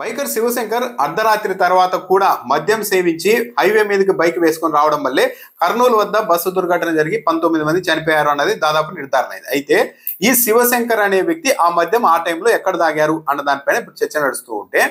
Biker Shivshankar అర్ధరాత్రి తర్వాత కూడా మద్యం సేవించి హైవే మీదకి బైక్ వేసుకొని రావడం వల్లే కర్నూలు వద్ద బస్సు దుర్ఘటన జరిగి 19 మంది చనిపోయారు అన్నది దాదాపు నిర్ధారణ అయింది. అయితే ఈ శివశంకర్ అనే వ్యక్తి ఆ మద్యం ఆ టైంలో ఎక్కడ తాగారు అన్న దానిపైన ఇప్పుడు చర్చ నడుస్తూ ఉంటే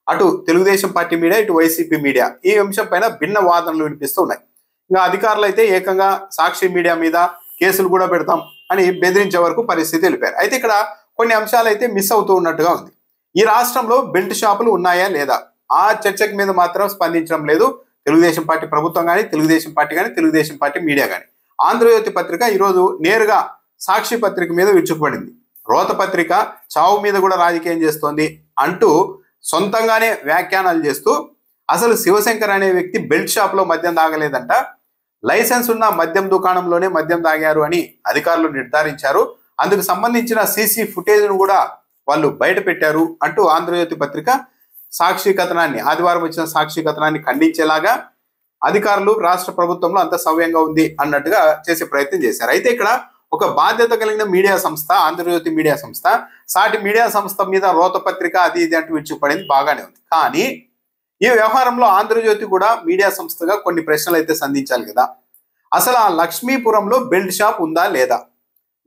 అటు తెలుగుదేశం పార్టీ మీడియా ఇటు వైసీపీ మీడియా ఈ అంశం పైన భిన్న వాదనలు వినిపిస్తూ ఉన్నాయి. ఇంకా అధికారులు అయితే ఏకంగా సాక్షి మీడియా మీద కేసులు కూడా పెడతాం అని బెదిరించే వరకు పరిస్థితి వెళ్ళిపోయారు. అయితే ఇక్కడ కొన్ని అంశాలు అయితే మిస్ అవుతూ ఉన్నట్టుగా ఉంది. ఈ రాష్ట్రంలో బెల్ట్ షాపులు ఉన్నాయా లేదా ఆ చర్చకు మీద మాత్రం స్పందించడం లేదు తెలుగుదేశం పార్టీ ప్రభుత్వం కానీ తెలుగుదేశం పార్టీ మీడియా కానీ. ఆంధ్రజ్యోతి పత్రిక ఈరోజు నేరుగా సాక్షి పత్రిక మీద విరుచుకుపడింది. రోత పత్రిక చావు మీద కూడా రాజకీయం చేస్తోంది అంటూ సొంతంగానే వ్యాఖ్యానాలు చేస్తూ అసలు శివశంకర్ అనే వ్యక్తి బెల్ట్ షాప్ లో మద్యం తాగలేదంట, లైసెన్స్ ఉన్న మద్యం దుకాణంలోనే మద్యం తాగారు అని అధికారులు నిర్ధారించారు, అందుకు సంబంధించిన సీసీ ఫుటేజ్ను కూడా వాళ్ళు బయట పెట్టారు అంటూ ఆంధ్రజ్యోతి పత్రిక సాక్షి కథనాన్ని ఆదివారం వచ్చిన సాక్షి కథనాన్ని ఖండించేలాగా అధికారులు రాష్ట్ర ప్రభుత్వంలో అంత సవ్యంగా ఉంది అన్నట్టుగా చేసే ప్రయత్నం చేశారు. అయితే ఇక్కడ ఒక బాధ్యత కలిగిన మీడియా సంస్థ ఆంధ్రజ్యోతి మీడియా సంస్థ సాటి మీడియా సంస్థ మీద రోత పత్రిక అది ఇది అంటూ విరుచుకుపడింది, బాగానే ఉంది. కానీ ఈ వ్యవహారంలో ఆంధ్రజ్యోతి కూడా మీడియా సంస్థగా కొన్ని ప్రశ్నలు అయితే సంధించాలి కదా. అసలు ఆ లక్ష్మీపురంలో బెల్ట్ షాప్ ఉందా లేదా?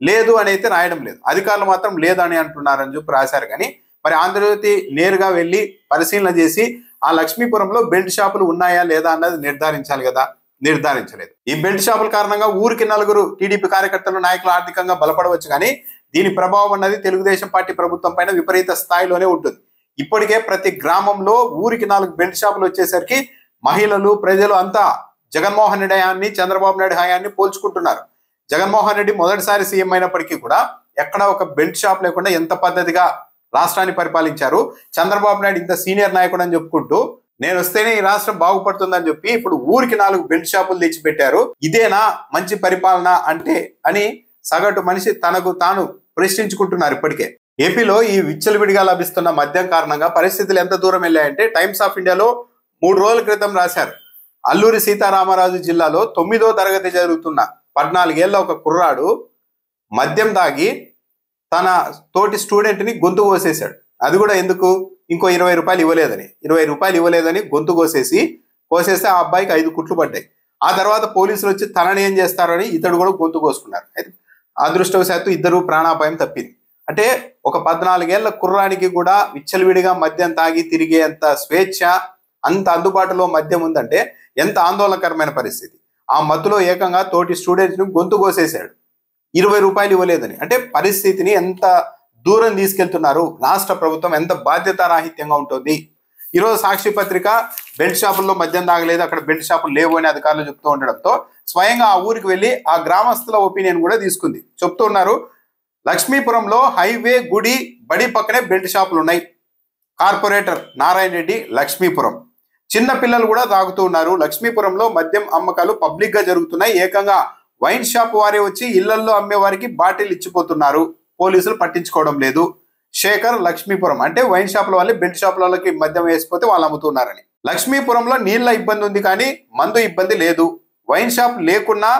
లేదు అని అయితే రాయడం లేదు, అధికారులు మాత్రం లేదని అంటున్నారని చెప్పి రాశారు. కానీ మరి ఆంధ్రజ్యోతి నేరుగా వెళ్ళి పరిశీలన చేసి ఆ లక్ష్మీపురంలో బెల్ట్ షాపులు ఉన్నాయా లేదా అన్నది నిర్ధారించాలి కదా, నిర్ధారించలేదు. ఈ బెల్ట్ షాపుల కారణంగా ఊరికి 4 టీడీపీ కార్యకర్తలు నాయకులు ఆర్థికంగా బలపడవచ్చు, కానీ దీని ప్రభావం అన్నది తెలుగుదేశం పార్టీ ప్రభుత్వం పైన విపరీత స్థాయిలోనే ఉంటుంది. ఇప్పటికే ప్రతి గ్రామంలో ఊరికి 4 బెల్ట్ షాపులు వచ్చేసరికి మహిళలు ప్రజలు అంతా జగన్మోహన్ రెడ్డి హయాన్ని చంద్రబాబు నాయుడు హయాన్ని పోల్చుకుంటున్నారు. జగన్మోహన్ రెడ్డి మొదటిసారి సీఎం అయినప్పటికీ కూడా ఎక్కడ ఒక బెల్ట్ షాప్ లేకుండా ఎంత పద్ధతిగా రాష్ట్రాన్ని పరిపాలించారు. చంద్రబాబు నాయుడు ఇంత సీనియర్ నాయకుడు అని చెప్పుకుంటూ నేను వస్తేనే ఈ రాష్ట్రం బాగుపడుతుందని చెప్పి ఇప్పుడు ఊరికి 4 బెల్ట్ షాపులు తెచ్చిపెట్టారు. ఇదేనా మంచి పరిపాలన అంటే అని సగటు మనిషి తనకు తాను ప్రశ్నించుకుంటున్నారు. ఇప్పటికే ఏపీలో ఈ విచ్చలవిడిగా లభిస్తున్న మద్యం కారణంగా పరిస్థితులు ఎంత దూరం వెళ్ళాయంటే టైమ్స్ ఆఫ్ ఇండియాలో 3 రోజుల క్రితం రాశారు. అల్లూరి సీతారామరాజు జిల్లాలో 9వ తరగతి జరుగుతున్న 14 ఏళ్ల ఒక కుర్రాడు మద్యం తాగి తన తోటి స్టూడెంట్ని గొంతు కోసేశాడు. అది కూడా ఎందుకు? ఇంకో 20 రూపాయలు ఇవ్వలేదని 20 రూపాయలు ఇవ్వలేదని గొంతు కోసేస్తే ఆ అబ్బాయికి 5 కుట్లు పడ్డాయి. ఆ తర్వాత పోలీసులు వచ్చి తనని ఏం చేస్తారని ఇతడు కూడా గొంతు కోసుకున్నారు. అయితే అదృష్టవశాత్తు ఇద్దరు ప్రాణాపాయం తప్పింది. అంటే ఒక 14 ఏళ్ల కుర్రానికి కూడా విచ్చలవిడిగా మద్యం తాగి తిరిగేంత స్వేచ్ఛ, అంత అందుబాటులో మద్యం ఉందంటే ఎంత ఆందోళనకరమైన పరిస్థితి. ఆ మత్తులో ఏకంగా తోటి స్టూడెంట్స్ని గొంతు కోసేశాడు 20 రూపాయలు ఇవ్వలేదని. అంటే పరిస్థితిని ఎంత దూరం తీసుకెళ్తున్నారు, రాష్ట్ర ప్రభుత్వం ఎంత బాధ్యతారాహిత్యంగా ఉంటుంది. ఈరోజు సాక్షి పత్రిక బెల్ట్ షాపుల్లో మద్యం తాగలేదు, అక్కడ బెల్ట్ షాపులు లేవు అని అధికారులు చెప్తూ ఉండడంతో స్వయంగా ఆ ఊరికి వెళ్ళి ఆ గ్రామస్తుల ఒపీనియన్ కూడా తీసుకుంది. చెప్తూ ఉన్నారు, లక్ష్మీపురంలో హైవే గుడి బడి పక్కనే బెల్ట్ షాపులు ఉన్నాయి. కార్పొరేటర్ నారాయణ రెడ్డి లక్ష్మీపురం. చిన్న పిల్లలు కూడా తాగుతూ ఉన్నారు. లక్ష్మీపురంలో మద్యం అమ్మకాలు పబ్లిక్ గా జరుగుతున్నాయి. ఏకంగా వైన్ షాప్ వారే వచ్చి ఇళ్లల్లో అమ్మే వారికి బాటిల్ ఇచ్చిపోతున్నారు, పోలీసులు పట్టించుకోవడం లేదు. శేఖర్ లక్ష్మీపురం. అంటే వైన్ షాపుల వాళ్ళే బెల్ట్ షాపులకి మద్యం వేసిపోతే వాళ్ళు అమ్ముతున్నారని. లక్ష్మీపురంలో నీళ్ల ఇబ్బంది ఉంది కానీ మందు ఇబ్బంది లేదు. వైన్ షాప్ లేకున్నా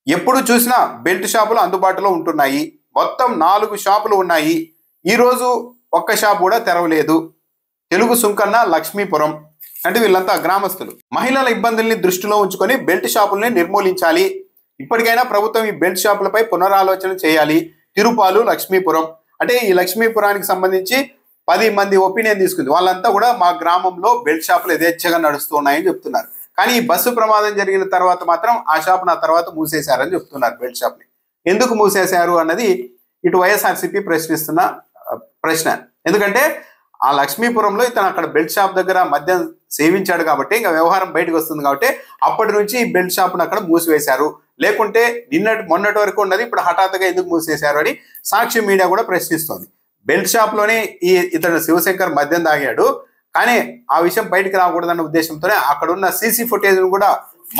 ఎప్పుడు చూసినా బెల్ట్ షాపులు అందుబాటులో ఉంటున్నాయి. మొత్తం 4 షాపులు ఉన్నాయి. ఈరోజు ఒక్క షాప్ కూడా తెరవలేదు. తెలుగు సుంకన్న లక్ష్మీపురం. అంటే వీళ్ళంతా గ్రామస్తులు. మహిళల ఇబ్బందుల్ని దృష్టిలో ఉంచుకొని బెల్ట్ షాపుల్ని నిర్మూలించాలి. ఇప్పటికైనా ప్రభుత్వం ఈ బెల్ట్ షాపులపై పునరాలోచన చేయాలి. తిరుపాలు లక్ష్మీపురం. అంటే ఈ లక్ష్మీపురానికి సంబంధించి 10 మంది ఒపీనియన్ తీసుకుంది. వాళ్ళంతా కూడా మా గ్రామంలో బెల్ట్ షాపులు యథేచ్ఛగా నడుస్తూ ఉన్నాయని చెప్తున్నారు. కానీ ఈ బస్సు ప్రమాదం జరిగిన తర్వాత మాత్రం ఆ షాప్ నా తర్వాత మూసేశారని చెప్తున్నారు. బెల్ట్ షాప్ని ఎందుకు మూసేశారు అన్నది ఇటు వైఎస్ఆర్సీపీ ప్రశ్నిస్తున్న ప్రశ్న. ఎందుకంటే ఆ లక్ష్మీపురంలో ఇతను అక్కడ బెల్ట్ షాప్ దగ్గర మద్యం సేవించాడు కాబట్టి ఇంకా వ్యవహారం బయటకు వస్తుంది కాబట్టి అప్పటి నుంచి ఈ బెల్ట్ షాప్ను అక్కడ మూసివేశారు. లేకుంటే మొన్నటి వరకు ఉన్నది ఇప్పుడు హఠాత్తుగా ఎందుకు మూసేశారు అని సాక్షి మీడియా కూడా ప్రశ్నిస్తోంది. బెల్ట్ షాప్లోనే ఇతడు శివశంకర్ మద్యం తాగాడు, కానీ ఆ విషయం బయటకు రాకూడదన్న ఉద్దేశంతోనే అక్కడ ఉన్న సీసీ ఫుటేజ్ను కూడా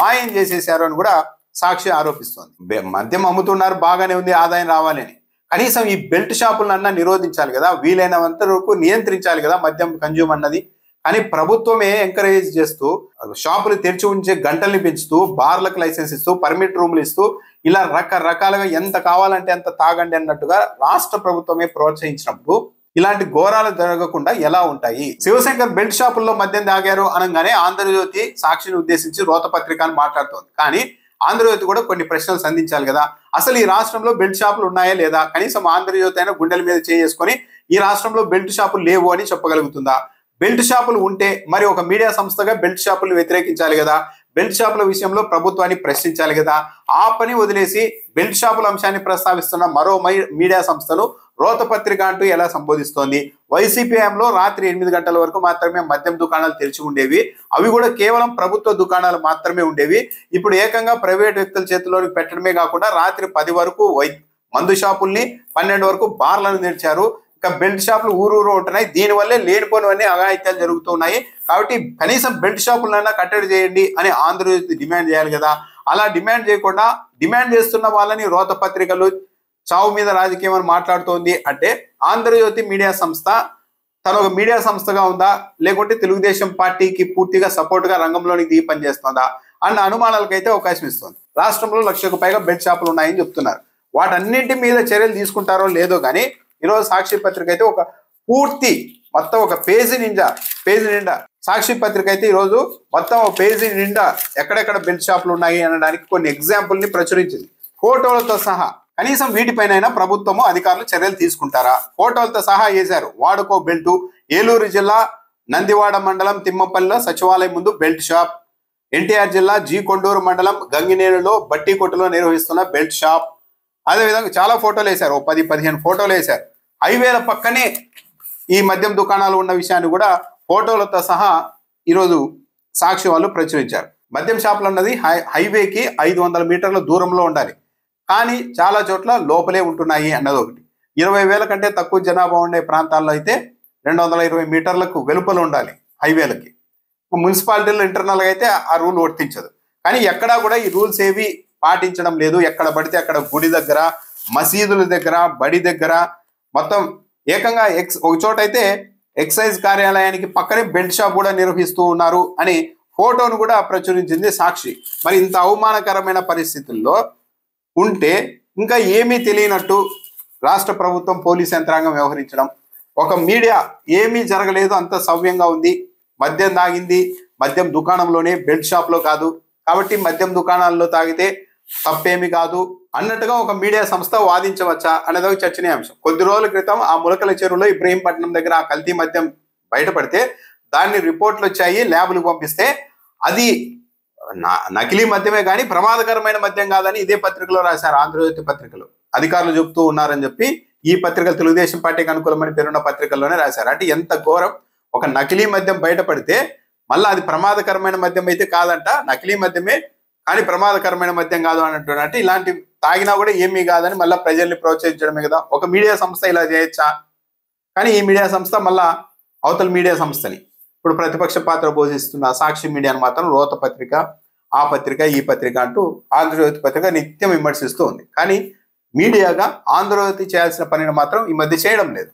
మాయం చేసేశారు అని కూడా సాక్షి ఆరోపిస్తోంది. మద్యం అమ్ముతున్నారు, బాగానే ఉంది, ఆదాయం రావాలని. కనీసం ఈ బెల్ట్ షాపులన్నా నిరోధించాలి కదా, వీలైనంత వరకు నియంత్రించాలి కదా మద్యం కన్జ్యూమ్ అన్నది. కానీ ప్రభుత్వమే ఎంకరేజ్ చేస్తూ షాపులు తెరిచి ఉంచే గంటల్ని పెంచుతూ బార్లకు లైసెన్స్ ఇస్తూ పర్మిట్ రూములు ఇస్తూ ఇలా రకరకాలుగా ఎంత కావాలంటే అంత తాగండి అన్నట్టుగా రాష్ట్ర ప్రభుత్వమే ప్రోత్సహించినప్పుడు ఇలాంటి ఘోరాలు జరగకుండా ఎలా ఉంటాయి? శివశంకర్ బెల్ట్ షాపుల్లో మద్యం తాగారు అనగానే ఆంధ్రజ్యోతి సాక్షిని ఉద్దేశించి రోతపత్రిక అని మాట్లాడుతోంది. కానీ ఆంధ్రజ్యోతి కూడా కొన్ని ప్రశ్నలు సంధించాలి కదా. అసలు ఈ రాష్ట్రంలో బెల్ట్ షాపులు ఉన్నాయా లేదా? కనీసం ఆంధ్రజ్యోతి అయినా గుండెల మీద చేసుకొని ఈ రాష్ట్రంలో బెల్ట్ షాపులు లేవు అని చెప్పగలుగుతుందా? బెల్ట్ షాపులు ఉంటే మరి ఒక మీడియా సంస్థగా బెల్ట్ షాపులను వ్యతిరేకించాలి కదా. బెల్ట్ షాపుల విషయంలో ప్రభుత్వాన్ని ప్రశ్నించాలి కదా. ఆ పని వదిలేసి బెల్ట్ షాపుల అంశాన్ని ప్రస్తావిస్తున్న మరో మీడియా సంస్థలు రోతపత్రిక అంటూ ఎలా సంబోధిస్తోంది? వైసీపీ హయాంలో రాత్రి 8 గంటల వరకు మాత్రమే మద్యం దుకాణాలు తెరిచి ఉండేవి. అవి కూడా కేవలం ప్రభుత్వ దుకాణాలు మాత్రమే ఉండేవి. ఇప్పుడు ఏకంగా ప్రైవేట్ వ్యక్తుల చేతిలోకి పెట్టడమే కాకుండా రాత్రి 10 వరకు మందు షాపుల్ని, 12 వరకు బార్లను తెరిచారు. ఇంకా బెల్ట్ షాపులు ఊరూరు ఉంటున్నాయి. దీనివల్లే లేనిపోనివన్నీ అఘాయిత్యాలు జరుగుతున్నాయి. కాబట్టి కనీసం బెల్ట్ షాపులైనా కట్టడి చేయండి అని ఆంధ్రజ్యోతి డిమాండ్ చేయాలి కదా. అలా డిమాండ్ చేయకుండా డిమాండ్ చేస్తున్న వాళ్ళని రోతపత్రికలు చావు మీద రాజకీయం అని మాట్లాడుతోంది. అంటే ఆంధ్రజ్యోతి మీడియా సంస్థ తన ఒక మీడియా సంస్థగా ఉందా, లేకుంటే తెలుగుదేశం పార్టీకి పూర్తిగా సపోర్ట్ గా రంగంలోనికి దిగి పనిచేస్తుందా అన్న అనుమానాలకైతే అవకాశం ఇస్తుంది. రాష్ట్రంలో 1,00,000కు పైగా బెల్ట్ షాపులు ఉన్నాయని చెప్తున్నారు. వాటన్నింటి మీద చర్యలు తీసుకుంటారో లేదో కానీ ఈరోజు సాక్షి పత్రిక అయితే ఒక పూర్తి మొత్తం ఒక పేజీ నిండా సాక్షి పత్రిక అయితే ఈరోజు మొత్తం ఒక పేజీ నిండా ఎక్కడెక్కడ బెల్ట్ షాపులు ఉన్నాయి అనడానికి కొన్ని ఎగ్జాంపుల్ని ప్రచురించింది, ఫోటోలతో సహా. కనీసం వీటిపైన ప్రభుత్వము అధికారులు చర్యలు తీసుకుంటారా? ఫోటోలతో సహా వేశారు. వాడుకో బెల్టు. ఏలూరు జిల్లా నందివాడ మండలం తిమ్మపల్లిలో సచివాలయం ముందు బెల్ట్ షాప్. ఎన్టీఆర్ జిల్లా జీ కొండూరు మండలం గంగినేరులో బట్టి కొట్టులో నిర్వహిస్తున్న బెల్ట్ షాప్. అదేవిధంగా చాలా ఫోటోలు వేశారు, 10-15 ఫోటోలు వేశారు. హైవేల పక్కనే ఈ మద్యం దుకాణాలు ఉన్న విషయాన్ని కూడా ఫోటోలతో సహా ఈరోజు సాక్షి వాళ్ళు ప్రచురించారు. మద్యం షాపులు అన్నది హైవేకి 500 మీటర్ల దూరంలో ఉండాలి, కానీ చాలా చోట్ల లోపలే ఉంటున్నాయి అన్నది ఒకటి. 20,000 కంటే తక్కువ జనాభా ఉండే ప్రాంతాల్లో అయితే 220 మీటర్లకు వెలుపల ఉండాలి హైవేలకి. మున్సిపాలిటీలో ఇంటర్నల్గా అయితే ఆ రూల్ వర్తించదు. కానీ ఎక్కడా కూడా ఈ రూల్స్ ఏవి పాటించడం లేదు. ఎక్కడ పడితే అక్కడ గుడి దగ్గర, మసీదుల దగ్గర, బడి దగ్గర మొత్తం ఏకంగా ఒక చోట అయితే ఎక్సైజ్ కార్యాలయానికి పక్కనే బెల్ట్ షాప్ కూడా నిర్వహిస్తూ ఉన్నారు అని ఫోటోను కూడా ప్రచురించింది సాక్షి. మరి ఇంత అవమానకరమైన పరిస్థితుల్లో ఉంటే ఇంకా ఏమీ తెలియనట్టు రాష్ట్ర ప్రభుత్వం, పోలీస్ యంత్రాంగం వ్యవహరించడం, ఒక మీడియా ఏమీ జరగలేదు, అంత సవ్యంగా ఉంది, మద్యం తాగింది మద్యం దుకాణంలోనే, బెల్ట్ షాప్లో కాదు, కాబట్టి మద్యం దుకాణాల్లో తాగితే తప్పేమి కాదు అన్నట్టుగా ఒక మీడియా సంస్థ వాదించవచ్చా అనేది ఒక చర్చనీయాంశం. కొద్ది రోజుల క్రితం ఆ ములకల చెరువులో ఇబ్రహీంపట్నం దగ్గర ఆ కల్తీ మద్యం బయటపడితే దాన్ని రిపోర్ట్లు వచ్చాయి, ల్యాబులకు పంపిస్తే అది నకిలీ మద్యమే కానీ ప్రమాదకరమైన మద్యం కాదని ఇదే పత్రికలో రాశారు. ఆంధ్రజ్యోతి పత్రికలు అధికారులు చెప్తూ ఉన్నారని చెప్పి ఈ పత్రికలు తెలుగుదేశం పార్టీకి అనుకూలమని పేరున్న పత్రికల్లోనే రాశారు. అంటే ఎంత ఘోరం! ఒక నకిలీ మద్యం బయటపడితే మళ్ళీ అది ప్రమాదకరమైన మద్యం అయితే కాదంట, నకిలీ మద్యమే కానీ ప్రమాదకరమైన మద్యం కాదు అన్నట్టు. అంటే ఇలాంటి తాగినా కూడా ఏమీ కాదని మళ్ళీ ప్రజల్ని ప్రోత్సహించడమే కదా. ఒక మీడియా సంస్థ ఇలా చేయొచ్చా? కానీ ఈ మీడియా సంస్థ మళ్ళా అవతల మీడియా సంస్థని, ఇప్పుడు ప్రతిపక్ష పాత్ర పోషిస్తున్న సాక్షి మీడియాను మాత్రం రోత పత్రిక, ఆ పత్రిక, ఈ పత్రిక అంటూ ఆంధ్రజ్యోతి పత్రిక నిత్యం విమర్శిస్తూ ఉంది. కానీ మీడియాగా ఆంధ్రజ్యోతి చేయాల్సిన పనిని మాత్రం ఈ మధ్య చేయడం లేదు.